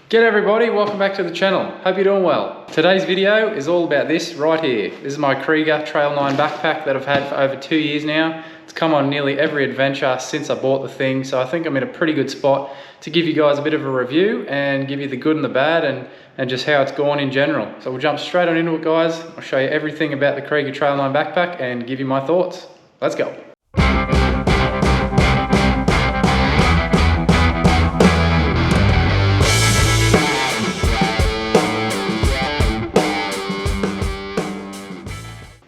G'day everybody, welcome back to the channel. Hope you're doing well. Today's video is all about this right here. This is my Kriega Trail 9 backpack that I've had for over 2 years now. It's come on nearly every adventure since I bought the thing, so I think I'm in a pretty good spot to give you guys a bit of a review and give you the good and the bad and just how it's gone in general. So we'll jump straight on into it, guys. I'll show you everything about the Kriega Trail 9 backpack and give you my thoughts. Let's go.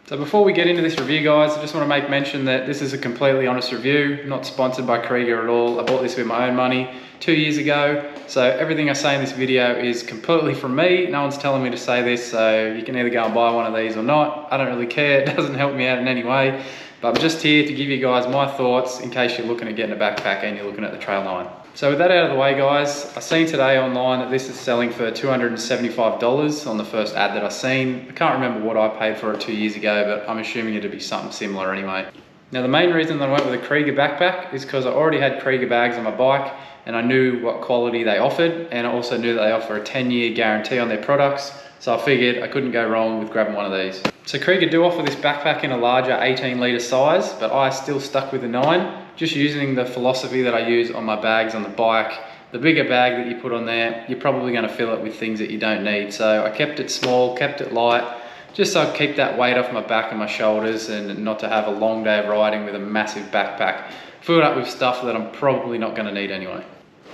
So before we get into this review, guys, I just want to make mention that this is a completely honest review, not sponsored by Kriega at all. I bought this with my own money 2 years ago. So everything I say in this video is completely from me. No one's telling me to say this, so you can either go and buy one of these or not. I don't really care, it doesn't help me out in any way. But I'm just here to give you guys my thoughts in case you're looking at getting a backpack and you're looking at the Trail 9. So with that out of the way, guys, I seen today online that this is selling for $275 on the first ad that I seen. I can't remember what I paid for it 2 years ago, but I'm assuming it'd be something similar anyway. Now the main reason that I went with a Kriega backpack is because I already had Kriega bags on my bike and I knew what quality they offered, and I also knew that they offer a 10-year guarantee on their products. So I figured I couldn't go wrong with grabbing one of these. So Kriega do offer this backpack in a larger 18-litre size, but I still stuck with the 9, just using the philosophy that I use on my bags on the bike. The bigger bag that you put on there, you're probably going to fill it with things that you don't need. So I kept it small, kept it light, just so I keep that weight off my back and my shoulders and not to have a long day of riding with a massive backpack filled up with stuff that I'm probably not going to need anyway.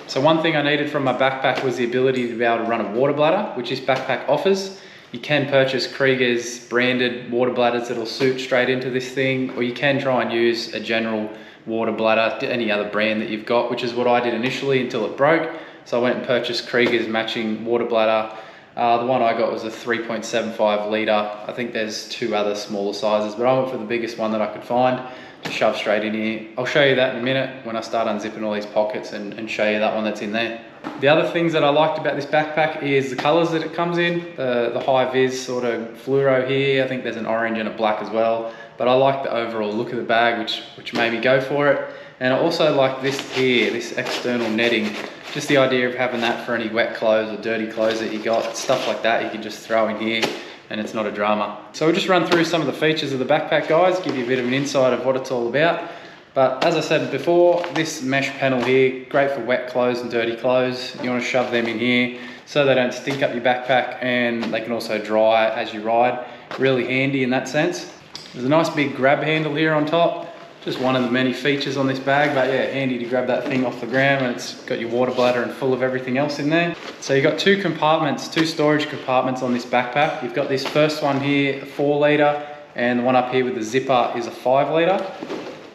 So one thing I needed from my backpack was the ability to be able to run a water bladder, which this backpack offers. You can purchase Kriega's branded water bladders that'll suit straight into this thing, or you can try and use a general water bladder, any other brand that you've got, which is what I did initially until it broke. So I went and purchased Kriega's matching water bladder. The one I got was a 3.75 litre. I think there's 2 other smaller sizes, but I went for the biggest one that I could find to shove straight in here. I'll show you that in a minute when I start unzipping all these pockets and show you that one that's in there. The other things that I liked about this backpack is the colours that it comes in. The high vis sort of fluoro here. I think there's an orange and a black as well. But I like the overall look of the bag, which made me go for it. And I also like this here, this external netting. Just the idea of having that for any wet clothes or dirty clothes that you got, stuff like that you can just throw in here and it's not a drama. So we'll just run through some of the features of the backpack, guys, give you a bit of an insight of what it's all about. But as I said before, this mesh panel here, great for wet clothes and dirty clothes. You want to shove them in here so they don't stink up your backpack, and they can also dry as you ride. Really handy in that sense. There's a nice big grab handle here on top. Just one of the many features on this bag, but yeah, handy to grab that thing off the ground when it's got your water bladder and full of everything else in there. So you've got 2 compartments, 2 storage compartments on this backpack. You've got this first one here, a 4 litre, and the one up here with the zipper is a 5 litre.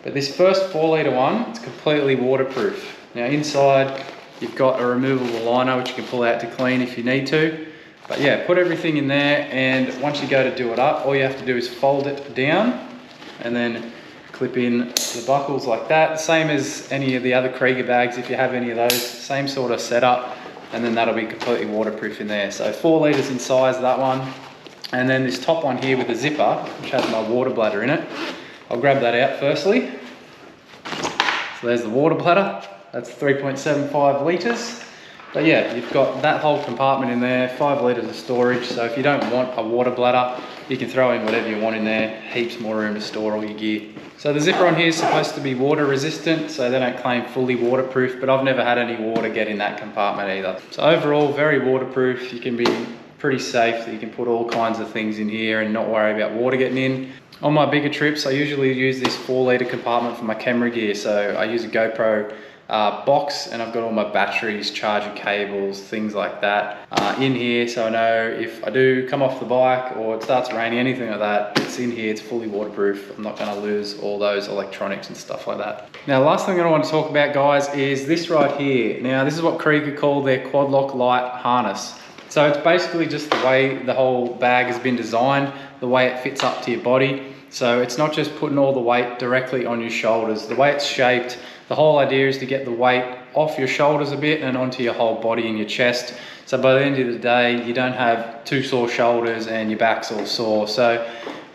But this first 4 litre one, it's completely waterproof. Now inside, you've got a removable liner which you can pull out to clean if you need to. But yeah, put everything in there, and once you go to do it up, all you have to do is fold it down and then clip in the buckles like that. Same as any of the other Kriega bags, if you have any of those, same sort of setup, and then that'll be completely waterproof in there. So 4 litres in size, that one. And then this top one here with the zipper, which has my water bladder in it. I'll grab that out firstly. So there's the water bladder, that's 3.75 litres. But yeah, you've got that whole compartment in there, 5 litres of storage. So if you don't want a water bladder, you can throw in whatever you want in there. Heaps more room to store all your gear. So the zipper on here is supposed to be water resistant, so they don't claim fully waterproof, but I've never had any water get in that compartment either. So overall, very waterproof. You can be pretty safe that you can put all kinds of things in here and not worry about water getting in. On my bigger trips, I usually use this 4 litre compartment for my camera gear. So I use a GoPro box, and I've got all my batteries, charging cables, things like that in here, so I know if I do come off the bike or it starts raining, anything like that, it's in here, it's fully waterproof. I'm not going to lose all those electronics and stuff like that. Now the last thing I want to talk about, guys, is this right here. Now this is what Kriega call their quad lock light harness. So it's basically just the way the whole bag has been designed, the way it fits up to your body. So it's not just putting all the weight directly on your shoulders. The way it's shaped, the whole idea is to get the weight off your shoulders a bit and onto your whole body and your chest. So by the end of the day, you don't have 2 sore shoulders and your back's all sore. So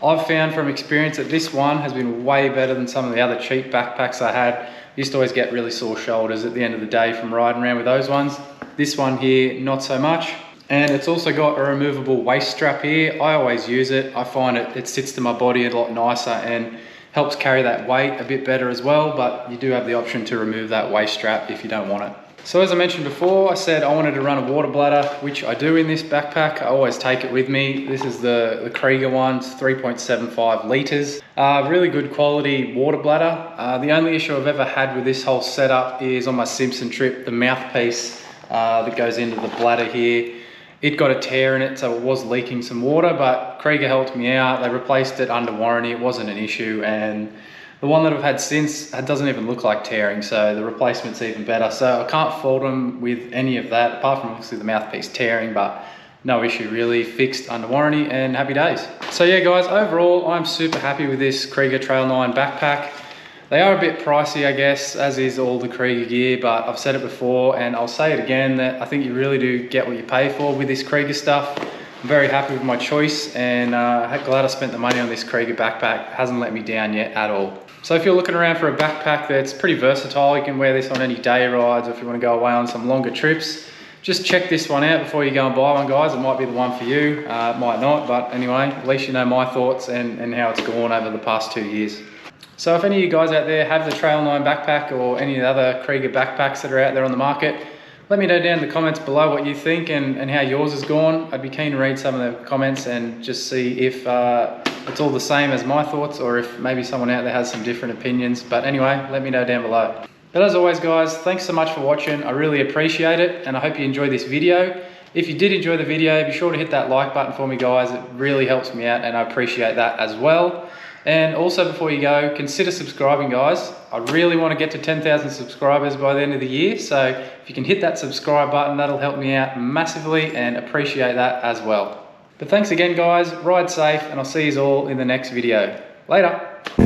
I've found from experience that this one has been way better than some of the other cheap backpacks I had Used to always get really sore shoulders at the end of the day from riding around with those ones. This one here, not so much. And it's also got a removable waist strap here. I always use it. I find it sits to my body a lot nicer and helps carry that weight a bit better as well, but you do have the option to remove that waist strap if you don't want it. So as I mentioned before, I said I wanted to run a water bladder, which I do in this backpack. I always take it with me. This is the Kriega one, 3.75 litres. Really good quality water bladder. The only issue I've ever had with this whole setup is on my Simpson trip, the mouthpiece that goes into the bladder here. It got a tear in it, so it was leaking some water, but Kriega helped me out. They replaced it under warranty. It wasn't an issue, and the one that I've had since, it doesn't even look like tearing, so the replacement's even better. So I can't fault them with any of that, apart from obviously the mouthpiece tearing, but no issue really, fixed under warranty and happy days. So yeah guys, overall I'm super happy with this Kriega Trail 9 backpack. They are a bit pricey, I guess, as is all the Kriega gear, but I've said it before and I'll say it again that I think you really do get what you pay for with this Kriega stuff. I'm very happy with my choice and glad I spent the money on this Kriega backpack. It hasn't let me down yet at all. So if you're looking around for a backpack that's pretty versatile, you can wear this on any day rides, or if you want to go away on some longer trips, just check this one out before you go and buy one, guys. It might be the one for you, it might not, but anyway, at least you know my thoughts and how it's gone over the past 2 years. So if any of you guys out there have the Trail 9 backpack or any of the other Kriega backpacks that are out there on the market, let me know down in the comments below what you think and how yours has gone. I'd be keen to read some of the comments and just see if it's all the same as my thoughts, or if maybe someone out there has some different opinions. But anyway, let me know down below. But as always guys, thanks so much for watching. I really appreciate it and I hope you enjoyed this video. If you did enjoy the video, be sure to hit that like button for me guys. It really helps me out and I appreciate that as well. And also before you go, consider subscribing guys. I really want to get to 10,000 subscribers by the end of the year. So if you can hit that subscribe button, that'll help me out massively and appreciate that as well. But thanks again guys, ride safe and I'll see you all in the next video. Later.